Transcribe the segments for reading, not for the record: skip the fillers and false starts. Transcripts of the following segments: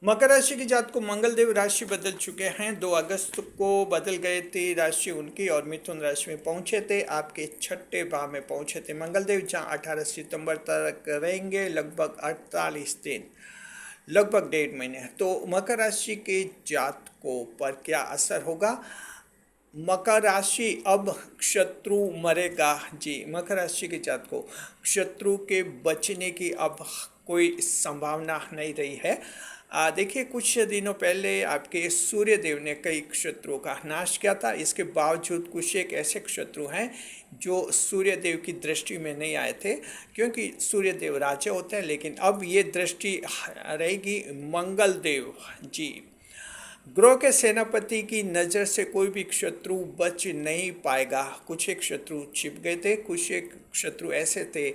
मकर राशि की जात को मंगल देव राशि बदल चुके हैं। 2 अगस्त को बदल गए थे राशि उनकी और मिथुन राशि में पहुंचे थे। आपके छठे भाव में पहुंचे थे मंगल देव, जहां 18 सितंबर तक रहेंगे, लगभग 48 दिन, लगभग 1.5 महीने। तो मकर राशि के जातकों पर क्या असर होगा? मकर राशि अब शत्रु मरेगा जी। मकर राशि के जातकों शत्रु के बचने की अब कोई संभावना नहीं रही है। देखिए, कुछ दिनों पहले आपके सूर्य देव ने कई शत्रुओं का नाश किया था। इसके बावजूद कुछ एक ऐसे शत्रु हैं जो सूर्य देव की दृष्टि में नहीं आए थे, क्योंकि सूर्य देव राजा होते हैं। लेकिन अब ये दृष्टि रहेगी मंगल देव जी। ग्रह के सेनापति की नज़र से कोई भी शत्रु बच नहीं पाएगा। कुछ एक शत्रु छिप गए थे, कुछ एक शत्रु ऐसे थे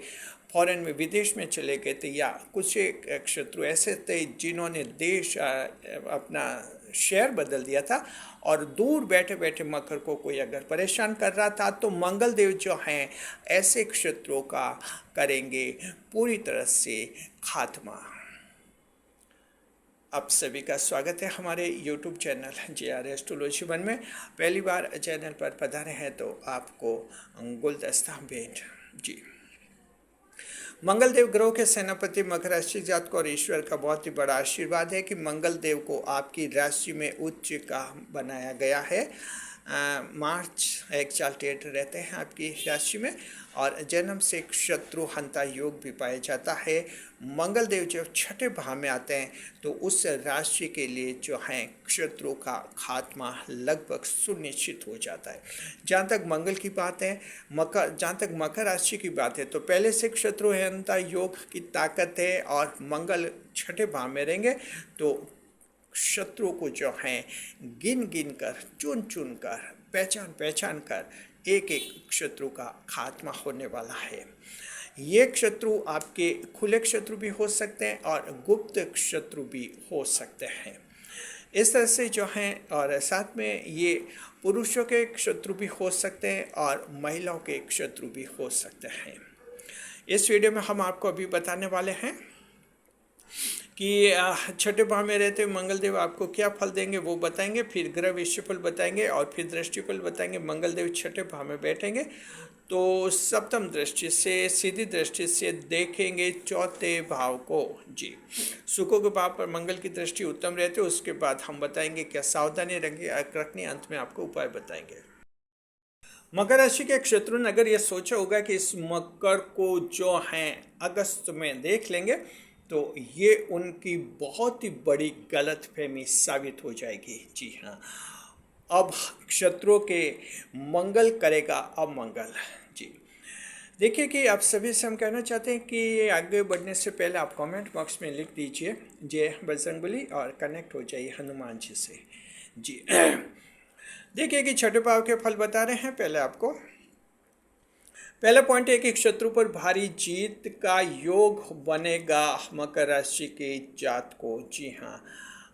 फॉरेन में, विदेश में चले गए थे, या कुछ एक शत्रु ऐसे थे जिन्होंने देश अपना शहर बदल दिया था। और दूर बैठे बैठे मकर को कोई अगर परेशान कर रहा था तो मंगल देव जो हैं ऐसे शत्रुओं का करेंगे पूरी तरह से खात्मा। आप सभी का स्वागत है हमारे YouTube चैनल JR एस्ट्रोलॉजी 1 में। पहली बार चैनल पर पधारे हैं तो आपको गुलदस्ता भेंट जी। मंगल देव ग्रह के सेनापति मकर राशि जातक और ईश्वर का बहुत ही बड़ा आशीर्वाद है कि मंगल देव को आपकी राशि में उच्च का बनाया गया है। मार्च एक्साल्टेड रहते हैं आपकी राशि में, और जन्म से शत्रु हंता योग भी पाया जाता है। मंगल देव जब छठे भाव में आते हैं तो उस राशि के लिए जो है शत्रु का खात्मा लगभग सुनिश्चित हो जाता है। जहाँ तक मंगल की बात है, जहाँ तक मकर राशि की बात है, तो पहले से शत्रु हंता योग की ताकत है, और मंगल छठे भाव में रहेंगे तो शत्रु को जो हैं गिन गिन कर, चुन चुन कर, पहचान पहचान कर एक एक शत्रु का खात्मा होने वाला है। ये शत्रु आपके खुले शत्रु भी हो सकते हैं और गुप्त शत्रु भी हो सकते हैं। इस तरह से जो हैं, और साथ में ये पुरुषों के शत्रु भी हो सकते हैं और महिलाओं के शत्रु भी हो सकते हैं। इस वीडियो में हम आपको अभी बताने वाले हैं कि छठे भाव में रहते मंगल देव आपको क्या फल देंगे वो बताएंगे, फिर ग्रह विषयफल बताएंगे और फिर दृष्टिफल बताएंगे। मंगल देव छठे भाव में बैठेंगे तो सप्तम दृष्टि से, सीधी दृष्टि से देखेंगे चौथे भाव को जी। सुखों के भाव पर मंगल की दृष्टि उत्तम रहते, उसके बाद हम बताएंगे क्या सावधानी रखनी, अंत में आपको उपाय बताएंगे। मकर राशि के एक शत्रु ने अगर ये सोचा होगा कि इस मकर को जो हैं अगस्त में देख लेंगे, तो ये उनकी बहुत ही बड़ी गलतफहमी साबित हो जाएगी जी। हाँ, अब शत्रुओं के मंगल करेगा अमंगल जी। देखिए कि आप सभी से हम कहना चाहते हैं कि आगे बढ़ने से पहले आप कमेंट बॉक्स में लिख दीजिए जय बजरंगबली और कनेक्ट हो जाइए हनुमान जी से जी। देखिए कि छठे भाव के फल बता रहे हैं। पहला पॉइंट है कि शत्रु पर भारी जीत का योग बनेगा मकर राशि के जात को जी। हाँ,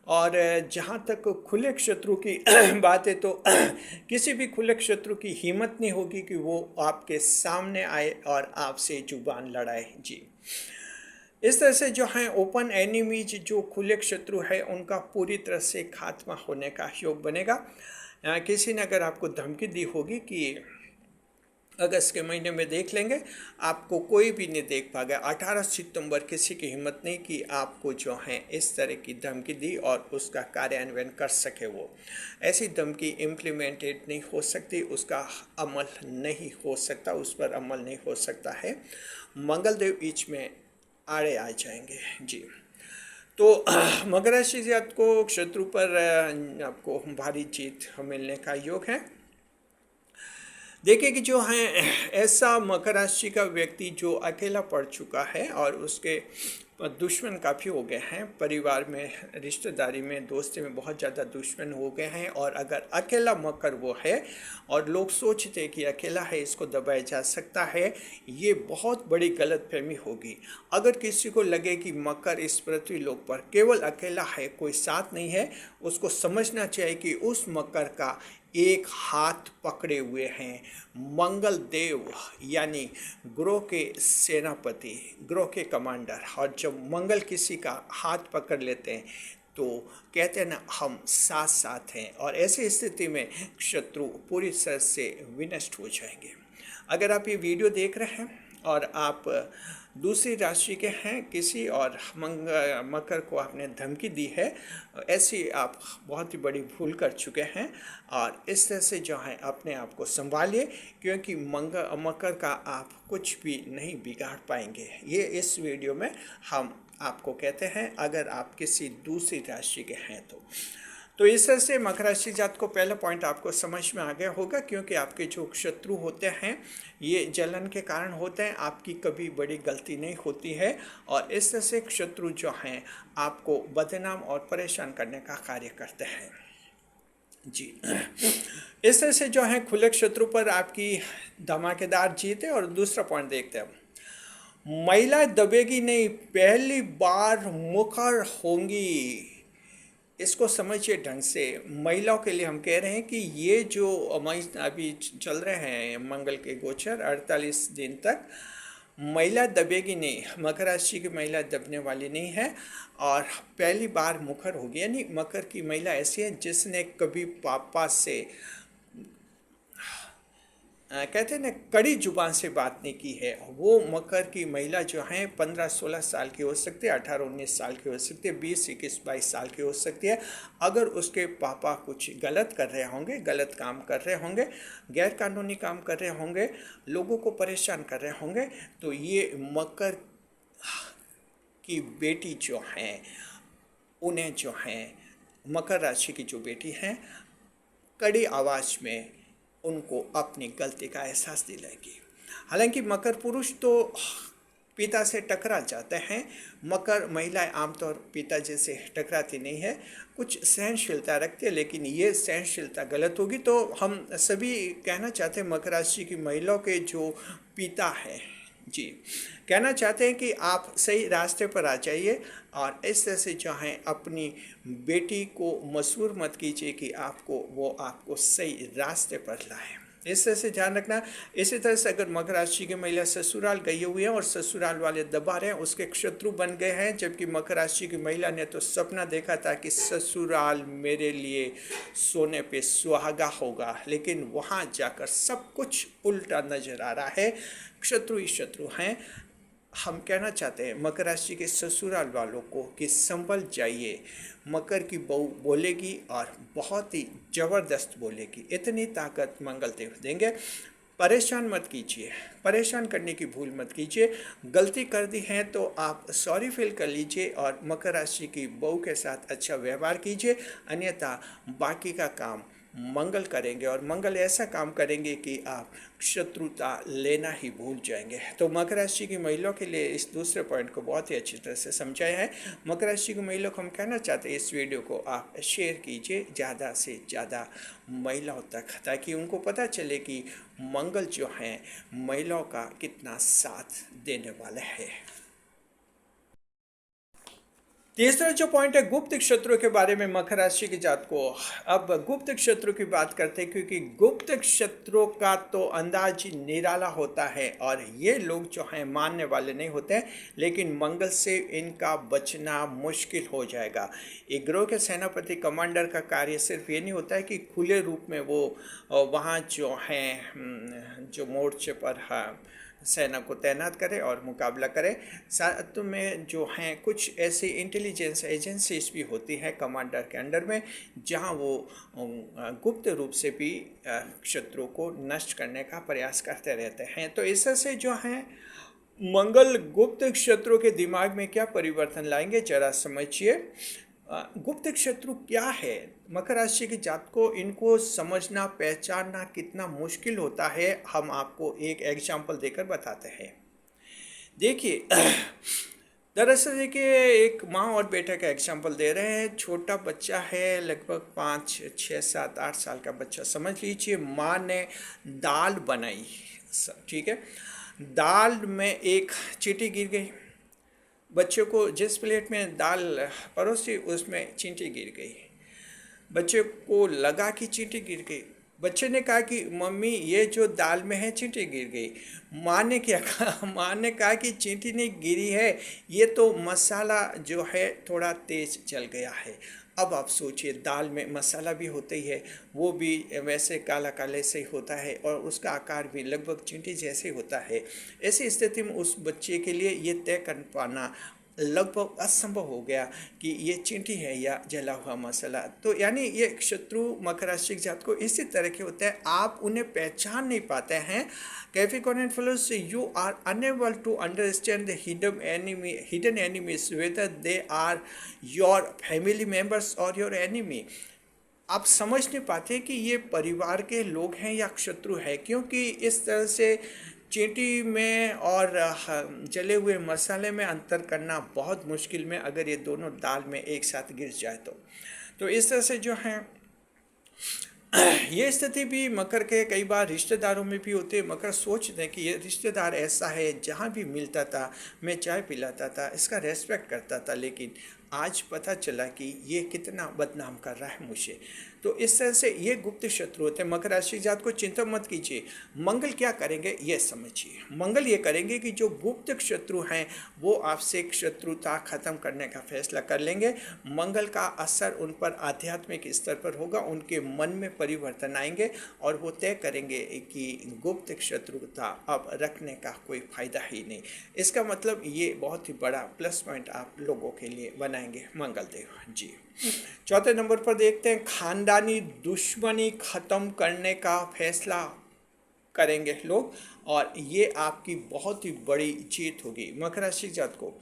और जहाँ तक खुले शत्रु की बात है तो किसी भी खुले शत्रु की हिम्मत नहीं होगी कि वो आपके सामने आए और आपसे जुबान लड़ाए जी। इस तरह से जो है ओपन एनिमीज, जो खुले शत्रु है, उनका पूरी तरह से खात्मा होने का योग बनेगा। किसी ने अगर आपको धमकी दी होगी कि अगस्त के महीने में देख लेंगे, आपको कोई भी नहीं देख पाएगा। 18 सितंबर किसी की हिम्मत नहीं कि आपको जो है इस तरह की धमकी दी और उसका कार्यान्वयन कर सके। वो ऐसी धमकी इम्प्लीमेंटेड नहीं हो सकती, उसका अमल नहीं हो सकता, उस पर अमल नहीं हो सकता है। मंगल देव बीच में आड़े आ जाएंगे जी। तो मकर राशि से आपको शत्रु पर आपको भारी जीत मिलने का योग है। देखिए कि जो है ऐसा मकर राशि का व्यक्ति जो अकेला पड़ चुका है और उसके दुश्मन काफ़ी हो गए हैं, परिवार में, रिश्तेदारी में, दोस्ती में बहुत ज़्यादा दुश्मन हो गए हैं, और अगर अकेला मकर वो है और लोग सोचते हैं कि अकेला है, इसको दबाया जा सकता है, ये बहुत बड़ी गलतफहमी होगी। अगर किसी को लगे कि मकर इस पृथ्वी लोक पर केवल अकेला है, कोई साथ नहीं है, उसको समझना चाहिए कि उस मकर का एक हाथ पकड़े हुए हैं मंगल देव, यानी ग्रह के सेनापति, ग्रह के कमांडर। और जब मंगल किसी का हाथ पकड़ लेते हैं तो कहते हैं ना, हम साथ साथ हैं, और ऐसी स्थिति में शत्रु पूरी तरह से विनष्ट हो जाएंगे। अगर आप ये वीडियो देख रहे हैं और आप दूसरी राशि के हैं, किसी और मकर को आपने धमकी दी है, ऐसी आप बहुत ही बड़ी भूल कर चुके हैं। और इस तरह से जो है अपने आप को संभालिए, क्योंकि मकर का आप कुछ भी नहीं बिगाड़ पाएंगे। ये इस वीडियो में हम आपको कहते हैं, अगर आप किसी दूसरी राशि के हैं तो इस तरह से मकर राशि जात को पहला पॉइंट आपको समझ में आ गया होगा, क्योंकि आपके जो शत्रु होते हैं ये जलन के कारण होते हैं, आपकी कभी बड़ी गलती नहीं होती है, और इस तरह से शत्रु जो हैं आपको बदनाम और परेशान करने का कार्य करते हैं। जी, इस तरह से जो है खुले शत्रु पर आपकी धमाकेदार जीत है। और दूसरा पॉइंट देखते हैं, महिला दबेगी नहीं, पहली बार मुखर होंगी। इसको समझिए ढंग से। महिलाओं के लिए हम कह रहे हैं कि ये जो अभी चल रहे हैं मंगल के गोचर 48 दिन तक, महिला दबेगी नहीं, मकर राशि की महिला दबने वाली नहीं है, और पहली बार मुखर होगी। यानी मकर की महिला ऐसी है जिसने कभी पापा से कहते हैं ना कड़ी जुबान से बात नहीं की है। वो मकर की महिला जो हैं 15-16 साल की हो सकती है, 18-19 साल की हो सकती है, 20-21-22 साल की हो सकती है। अगर उसके पापा कुछ गलत कर रहे होंगे, गलत काम कर रहे होंगे, गैर कानूनी काम कर रहे होंगे, लोगों को परेशान कर रहे होंगे, तो ये मकर की बेटी जो हैं, उन्हें जो हैं मकर राशि की जो बेटी हैं, कड़ी आवाज़ में उनको अपनी गलती का एहसास दिलाएगी। हालांकि मकर पुरुष तो पिता से टकरा जाते हैं, मकर महिलाएं आमतौर पिता जैसे टकराती नहीं है, कुछ सहनशीलता रखती है, लेकिन ये सहनशीलता गलत होगी। तो हम सभी कहना चाहते हैं मकर राशि की महिलाओं के जो पिता हैं, जी, कहना चाहते हैं कि आप सही रास्ते पर आ जाइए, और इस तरह से जो है अपनी बेटी को मजबूर मत कीजिए कि वो आपको सही रास्ते पर लाए। इस तरह से ध्यान रखना। इसी तरह से अगर मकर राशि की महिला ससुराल गई हुई है और ससुराल वाले दबा रहे हैं, उसके शत्रु बन गए हैं, जबकि मकर राशि की महिला ने तो सपना देखा था कि ससुराल मेरे लिए सोने पे सुहागा होगा, लेकिन वहाँ जाकर सब कुछ उल्टा नजर आ रहा है। शत्रु ही शत्रु हैं। हम कहना चाहते हैं मकर राशि के ससुराल वालों को कि संभल जाइए, मकर की बहू बोलेगी और बहुत ही ज़बरदस्त बोलेगी, इतनी ताकत मंगल देव देंगे। परेशान मत कीजिए, परेशान करने की भूल मत कीजिए। गलती कर दी है तो आप सॉरी फील कर लीजिए और मकर राशि की बहू के साथ अच्छा व्यवहार कीजिए, अन्यथा बाकी का काम मंगल करेंगे, और मंगल ऐसा काम करेंगे कि आप शत्रुता लेना ही भूल जाएंगे। तो मकर राशि की महिलाओं के लिए इस दूसरे पॉइंट को बहुत ही अच्छी तरह से समझाया है। मकर राशि की महिलाओं को हम कहना चाहते हैं इस वीडियो को आप शेयर कीजिए ज़्यादा से ज़्यादा महिलाओं तक, ताकि उनको पता चले कि मंगल जो है महिलाओं का कितना साथ देने वाला है। तीसरा जो पॉइंट है गुप्त शत्रु के बारे में मकर राशि की जात को। अब गुप्त शत्रु की बात करते हैं, क्योंकि गुप्त शत्रु का तो अंदाज ही निराला होता है, और ये लोग जो हैं मानने वाले नहीं होते हैं, लेकिन मंगल से इनका बचना मुश्किल हो जाएगा। एक ग्रोह के सेनापति कमांडर का कार्य सिर्फ ये नहीं होता है कि खुले रूप में वो वहाँ जो हैं जो मोर्चे पर सेना को तैनात करे और मुकाबला करे, साथ में जो हैं कुछ ऐसी इंटेलिजेंस एजेंसीज भी होती है कमांडर के अंडर में, जहां वो गुप्त रूप से भी शत्रु को नष्ट करने का प्रयास करते रहते हैं। तो इससे जो हैं मंगल गुप्त शत्रु के दिमाग में क्या परिवर्तन लाएंगे, जरा समझिए। गुप्त शत्रु क्या है? मकर राशि की जात को इनको समझना पहचानना कितना मुश्किल होता है, हम आपको एक एग्जाम्पल देकर बताते हैं। देखिए, दरअसल देखिए एक माँ और बेटे का एग्जाम्पल दे रहे हैं। छोटा बच्चा है, लगभग 5, 6, 7, 8 साल का बच्चा समझ लीजिए। माँ ने दाल बनाई, ठीक है, दाल में एक चींटी गिर गई। बच्चे को जिस प्लेट में दाल परोसी उसमें चींटी गिर गई। बच्चे को लगा कि चींटी गिर गई, बच्चे ने कहा कि मम्मी ये जो दाल में है चींटी गिर गई। माँ ने क्या कहा, माँ ने कहा कि चींटी नहीं गिरी है, ये तो मसाला जो है थोड़ा तेज जल गया है। अब आप सोचिए, दाल में मसाला भी होता ही है, वो भी वैसे काला काले से ही होता है और उसका आकार भी लगभग चींटी जैसे होता है। ऐसी स्थिति में उस बच्चे के लिए ये तय कर पाना लगभग असंभव हो गया कि ये चींटी है या जला हुआ मसाला। तो यानी ये शत्रु मकर राशि के जात को इसी तरह के होते हैं, आप उन्हें पहचान नहीं पाते हैं। Capricorn fellows, you are unable to understand the hidden enemies whether they are your family members और योर एनिमी। आप समझ नहीं पाते कि ये परिवार के लोग हैं या शत्रु है, क्योंकि इस तरह से चींटी में और जले हुए मसाले में अंतर करना बहुत मुश्किल में, अगर ये दोनों दाल में एक साथ गिर जाए तो इस तरह से जो है ये स्थिति भी मकर के कई बार रिश्तेदारों में भी होती है। मकर सोचते हैं कि ये रिश्तेदार ऐसा है, जहाँ भी मिलता था मैं चाय पिलाता था, इसका रेस्पेक्ट करता था, लेकिन आज पता चला कि ये कितना बदनाम कर रहा है मुझे। तो इस तरह से ये गुप्त शत्रु होते हैं। मकर राशि जात को चिंता मत कीजिए, मंगल क्या करेंगे ये समझिए। मंगल ये करेंगे कि जो गुप्त शत्रु हैं वो आपसे शत्रुता खत्म करने का फैसला कर लेंगे। मंगल का असर उन पर आध्यात्मिक स्तर पर होगा, उनके मन में परिवर्तन आएंगे और वो तय करेंगे कि गुप्त शत्रुता अब रखने का कोई फायदा ही नहीं। इसका मतलब ये बहुत ही बड़ा प्लस पॉइंट आप लोगों के लिए बनाएंगे मंगल देव जी। चौथे नंबर पर देखते हैं, खानदानी दुश्मनी खत्म करने का फैसला करेंगे लोग और ये आपकी बहुत ही बड़ी जीत होगी। मकर राशि जात को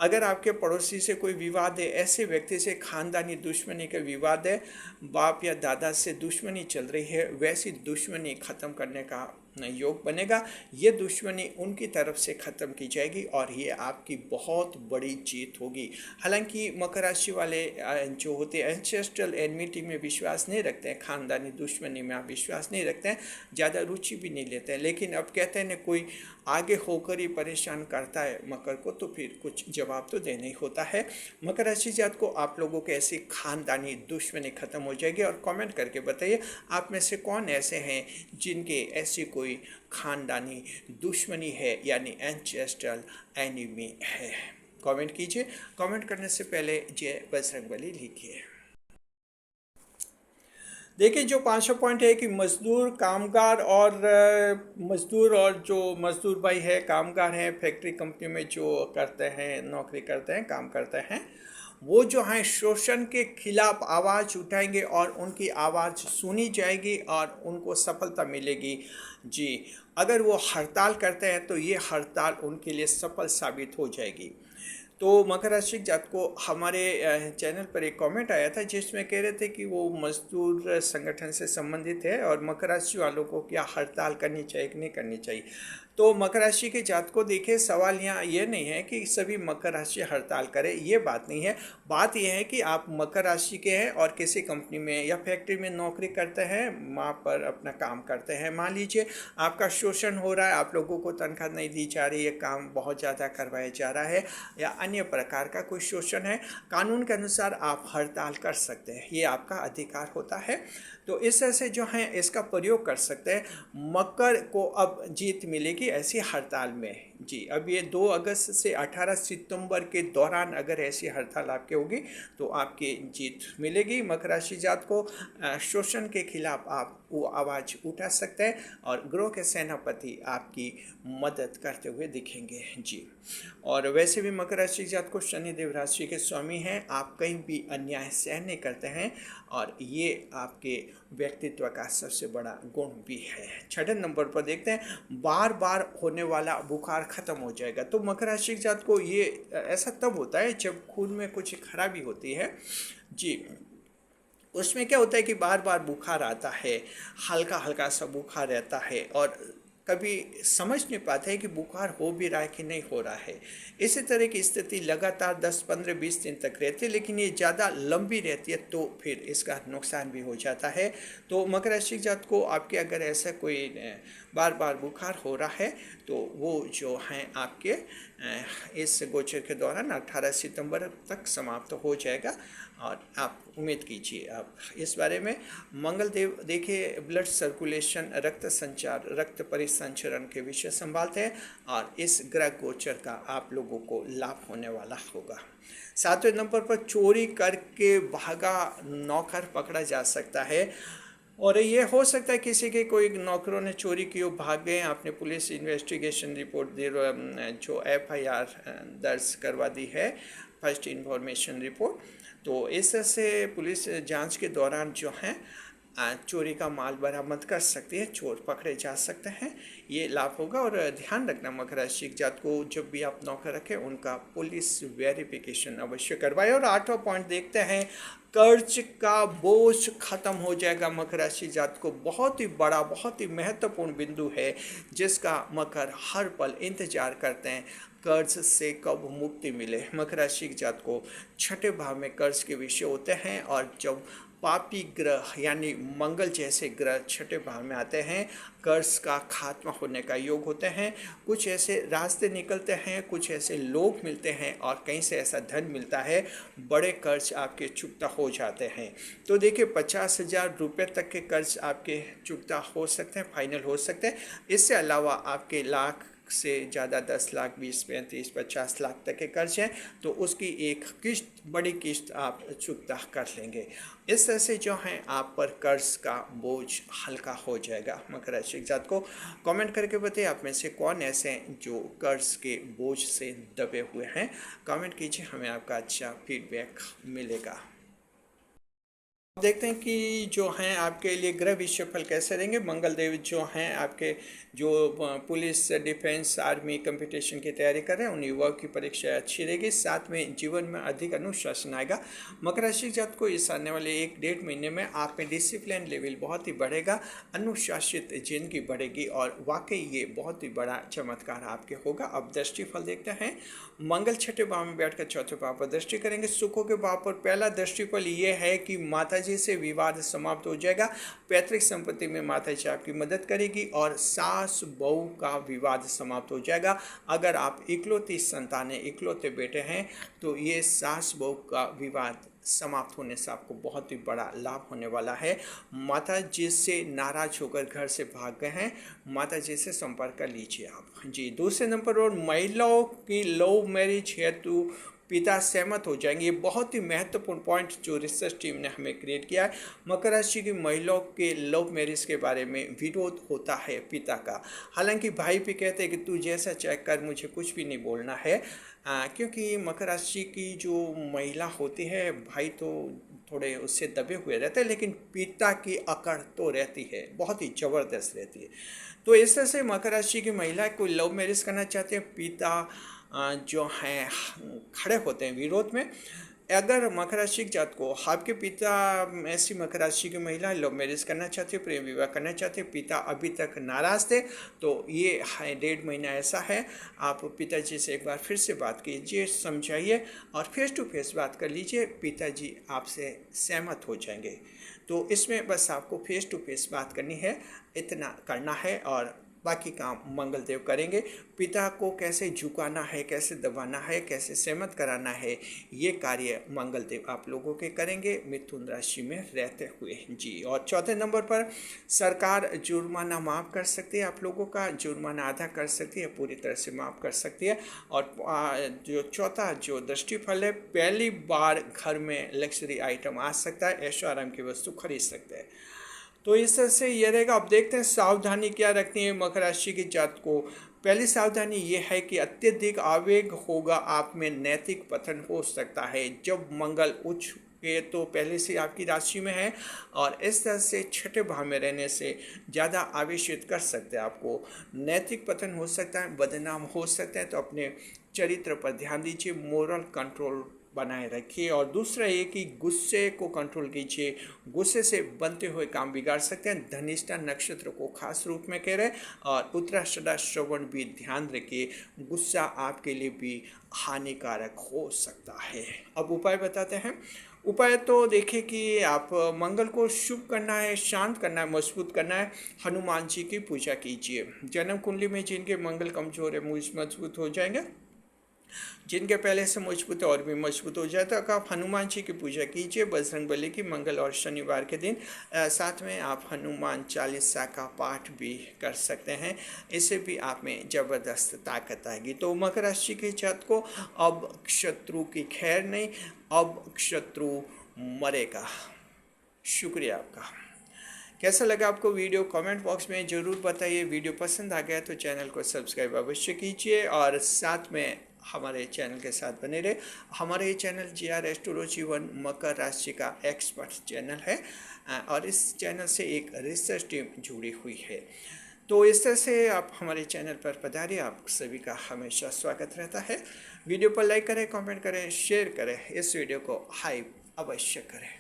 अगर आपके पड़ोसी से कोई विवाद है, ऐसे व्यक्ति से खानदानी दुश्मनी का विवाद है, बाप या दादा से दुश्मनी चल रही है, वैसी दुश्मनी खत्म करने का योग बनेगा। ये दुश्मनी उनकी तरफ से ख़त्म की जाएगी और ये आपकी बहुत बड़ी जीत होगी। हालांकि मकर राशि वाले जो होते हैं एंसेस्ट्रल एनमिटी में विश्वास नहीं रखते हैं, खानदानी दुश्मनी में आप विश्वास नहीं रखते हैं, ज़्यादा रुचि भी नहीं लेते हैं, लेकिन अब कहते हैं ना, कोई आगे होकर ही परेशान करता है मकर को, तो फिर कुछ जवाब तो देना ही होता है। मकर राशि जात को आप लोगों के ऐसी खानदानी दुश्मनी खत्म हो जाएगी। और कमेंट करके बताइए आप में से कौन ऐसे हैं जिनके ऐसी कोई खानदानी दुश्मनी है, यानी एंसेस्ट्रल एनिमी है। कमेंट कीजिए। कमेंट करने से पहले जय बजरंगबली लिखिए। देखिए, जो 500 पॉइंट है कि मजदूर कामगार और मजदूर और जो मजदूर भाई है, कामगार हैं, फैक्ट्री कंपनी में जो करते हैं, नौकरी करते हैं, काम करते हैं, वो जो हैं शोषण के खिलाफ आवाज़ उठाएंगे और उनकी आवाज़ सुनी जाएगी और उनको सफलता मिलेगी जी। अगर वो हड़ताल करते हैं तो ये हड़ताल उनके लिए सफल साबित हो जाएगी। तो मकर राशि जात को हमारे चैनल पर एक कमेंट आया था जिसमें कह रहे थे कि वो मजदूर संगठन से संबंधित है और मकर राशि वालों को क्या हड़ताल करनी चाहिए कि नहीं करनी चाहिए। तो मकर राशि के जात को देखिए, सवाल यहाँ ये नहीं है कि सभी मकर राशि हड़ताल करें, ये बात नहीं है। बात यह है कि आप मकर राशि के हैं और किसी कंपनी में या फैक्ट्री में नौकरी करते हैं, वहाँ पर अपना काम करते हैं। मान लीजिए आपका शोषण हो रहा है, आप लोगों को तनख्वाह नहीं दी जा रही है, काम बहुत ज़्यादा करवाया जा रहा है या अन्य प्रकार का कोई शोषण है, कानून के अनुसार आप हड़ताल कर सकते हैं, ये आपका अधिकार होता है। तो इस तरह से जो है इसका प्रयोग कर सकते हैं। मकर को अब जीत मिलेगी ऐसी हड़ताल में जी। अब ये 2 अगस्त से 18 सितंबर के दौरान अगर ऐसी हड़ताल आपके होगी तो आपकी जीत मिलेगी। मकर राशि जात को शोषण के खिलाफ आप वो आवाज़ उठा सकते हैं और ग्रह के सेनापति आपकी मदद करते हुए दिखेंगे जी। और वैसे भी मकर राशि जात को शनिदेव राशि के स्वामी हैं, आप कहीं भी अन्याय सहन नहीं करते हैं और ये आपके व्यक्तित्व का सबसे बड़ा गुण भी है। छठे नंबर पर देखते हैं, बार बार होने वाला बुखार खत्म हो जाएगा। तो मकर राशि जात को ये ऐसा तब होता है जब खून में कुछ खराबी होती है जी। उसमें क्या होता है कि बार बार बुखार आता है, हल्का हल्का सा बुखार रहता है और कभी समझ नहीं पाते हैं कि बुखार हो भी रहा है कि नहीं हो रहा है। इसी तरह की स्थिति लगातार 10, 15, 20 दिन तक रहती है, लेकिन ये ज़्यादा लंबी रहती है तो फिर इसका नुकसान भी हो जाता है। तो मकर राशि जात को आपके अगर ऐसा कोई बार बार बुखार हो रहा है तो वो जो हैं आपके इस गोचर के दौरान 18 सितंबर तक समाप्त हो जाएगा और आप उम्मीद कीजिए। आप इस बारे में मंगल देव देखिए ब्लड सर्कुलेशन, रक्त संचार, रक्त परिसंचरण के विषय संभालते हैं और इस ग्रह गोचर का आप लोगों को लाभ होने वाला होगा। 7वें नंबर पर चोरी करके भागा नौकर पकड़ा जा सकता है और ये हो सकता है किसी के कोई नौकरों ने चोरी की हो, भाग गए, आपने पुलिस इन्वेस्टिगेशन रिपोर्ट जो FIR दर्ज करवा दी है, फर्स्ट इन्फॉर्मेशन रिपोर्ट। तो इस तरह से पुलिस जांच के दौरान जो है चोरी का माल बरामद कर सकती है, चोर पकड़े जा सकते हैं, ये लाभ होगा। और ध्यान रखना मकर राशि के जात को, जब भी आप नौकर रखें उनका पुलिस वेरिफिकेशन अवश्य करवाएं। और 8वां पॉइंट देखते हैं, कर्ज का बोझ खत्म हो जाएगा। मकर राशि जात को बहुत ही बड़ा, बहुत ही महत्वपूर्ण बिंदु है जिसका मकर हर पल इंतजार करते हैं, कर्ज से कब मुक्ति मिले। मकर राशि के जात को 6ठे भाव में कर्ज के विषय होते हैं और जब पापी ग्रह यानी मंगल जैसे ग्रह 6ठे भाव में आते हैं, कर्ज का खात्मा होने का योग होते हैं। कुछ ऐसे रास्ते निकलते हैं, कुछ ऐसे लोग मिलते हैं और कहीं से ऐसा धन मिलता है, बड़े कर्ज आपके चुकता हो जाते हैं। तो देखिए 50,000 रुपये तक के कर्ज आपके चुकता हो सकते हैं, फाइनल हो सकते हैं। इससे अलावा आपके लाख से ज़्यादा 10 लाख, 20, 35, 50 लाख तक के कर्ज हैं तो उसकी एक किस्त, बड़ी किस्त आप चुकता कर लेंगे। इस तरह से जो है आप पर कर्ज का बोझ हल्का हो जाएगा। मकर राशि जात को कमेंट करके बताइए आप में से कौन ऐसे हैं जो कर्ज के बोझ से दबे हुए हैं। कमेंट कीजिए, हमें आपका अच्छा फीडबैक मिलेगा। देखते हैं कि जो हैं आपके लिए ग्रह विषयफल कैसे रहेंगे। मंगल देव जो हैं आपके जो पुलिस, डिफेंस, आर्मी कंपटीशन की तैयारी कर रहे हैं उन युवाओं की परीक्षा अच्छी रहेगी। साथ में जीवन में अधिक अनुशासन आएगा। मकर राशि जात को इस आने वाले 1-1.5 महीने में आप में डिसिप्लिन लेवल बहुत ही बढ़ेगा, अनुशासित जिंदगी बढ़ेगी और वाकई ये बहुत ही बड़ा चमत्कार आपके होगा। अब दृष्टि फल देखते हैं। मंगल 6ठे भाव में बैठकर 4थे भाव पर दृष्टि करेंगे। सुखों के भाव पर पहला दृष्टिफल ये है कि माताजी से विवाद समाप्त हो जाएगा। पैतृक संपत्ति में माताजी आपकी मदद करेगी और सास बहू का विवाद समाप्त हो जाएगा। अगर आप इकलौती संतान हैं, इकलौते बेटे हैं तो ये सास बहू का विवाद समाप्त होने से आपको बहुत ही बड़ा लाभ होने वाला है। माता जी से नाराज होकर घर से भाग गए हैं, माता जी से संपर्क कर लीजिए आप जी। दूसरे नंबर पर महिलाओं की लव मैरिज हेतु पिता सहमत हो जाएंगे। ये बहुत ही महत्वपूर्ण पॉइंट जो रिसर्च टीम ने हमें क्रिएट किया है। मकर राशि की महिलाओं के लव मैरिज के बारे में विरोध होता है पिता का। हालांकि भाई भी कहते हैं कि तू जैसा चेक कर, मुझे कुछ भी नहीं बोलना है, क्योंकि मकर राशि की जो महिला होती है, भाई तो थोड़े उससे दबे हुए रहते हैं लेकिन पिता की अकड़ तो रहती है, बहुत ही ज़बरदस्त रहती है। तो इस तरह से मकर राशि की महिला कोई लव मैरिज करना चाहते हैं, पिता जो हैं खड़े होते हैं विरोध में। अगर मकर राशि के जात को आपके पिता ऐसी मकर राशि की महिला लव मैरिज करना चाहते हो, प्रेम विवाह करना चाहते हो, पिता अभी तक नाराज़ थे, तो ये 1.5 महीना ऐसा है, आप पिताजी से एक बार फिर से बात कीजिए, समझाइए और फेस टू फेस बात कर लीजिए, पिताजी आपसे सहमत हो जाएंगे। तो इसमें बस आपको फेस टू फेस बात करनी है, इतना करना है और बाकी काम मंगल देव करेंगे। पिता को कैसे झुकाना है, कैसे दबाना है, कैसे सहमत कराना है, ये कार्य मंगल देव आप लोगों के करेंगे मिथुन राशि में रहते हुए जी। और चौथे नंबर पर सरकार जुर्माना माफ़ कर सकती है, आप लोगों का जुर्माना आधा कर सकती है, पूरी तरह से माफ़ कर सकती है। और जो चौथा जो दृष्टिफल है, पहली बार घर में लग्जरी आइटम आ सकता है, ऐशो आराम की वस्तु खरीद सकते हैं। तो इस तरह से ये रहेगा। अब देखते हैं सावधानी क्या रखनी है मकर राशि की जात को। पहली सावधानी ये है कि अत्यधिक आवेग होगा, आप में नैतिक पतन हो सकता है। जब मंगल उच्च के तो पहले से आपकी राशि में है और इस तरह से 6ठे भाव में रहने से ज़्यादा आवेशित कर सकते हैं, आपको नैतिक पतन हो सकता है, बदनाम हो सकते हैं। तो अपने चरित्र पर ध्यान दीजिए, मोरल कंट्रोल बनाए रखिए। और दूसरा ये कि गुस्से को कंट्रोल कीजिए, गुस्से से बनते हुए काम बिगाड़ सकते हैं। धनिष्ठा नक्षत्र को खास रूप में कह रहे हैं और उत्तराषाढ़ा श्रवण भी ध्यान रखिए, गुस्सा आपके लिए भी हानिकारक हो सकता है। अब उपाय बताते हैं। उपाय तो देखिए कि आप मंगल को शुभ करना है, शांत करना है, मजबूत करना है, हनुमान जी की पूजा कीजिए। जन्म कुंडली में जिनके मंगल कमजोर है, मुझ मजबूत हो जाएंगे। जिनके पहले से मजबूत है और भी मजबूत हो जाए, तो आप हनुमान जी की पूजा कीजिए, बजरंगबली की मंगल और शनिवार के दिन। साथ में आप हनुमान चालीसा का पाठ भी कर सकते हैं, इससे भी आप में ज़बरदस्त ताकत आएगी। तो मकर राशि के जात को अब शत्रु की खैर नहीं, अब शत्रु मरेगा। शुक्रिया आपका। कैसा लगा आपको वीडियो, कमेंट बॉक्स में ज़रूर बताइए। वीडियो पसंद आ गया तो चैनल को सब्सक्राइब अवश्य कीजिए और साथ में हमारे चैनल के साथ बने रहे। हमारे ये चैनल GR एस्ट्रोलॉजी 1 मकर राशि का एक्सपर्ट चैनल है और इस चैनल से एक रिसर्च टीम जुड़ी हुई है। तो इस तरह से आप हमारे चैनल पर पधारिए, आप सभी का हमेशा स्वागत रहता है। वीडियो पर लाइक करें, कमेंट करें, शेयर करें, इस वीडियो को हाइप अवश्य करें।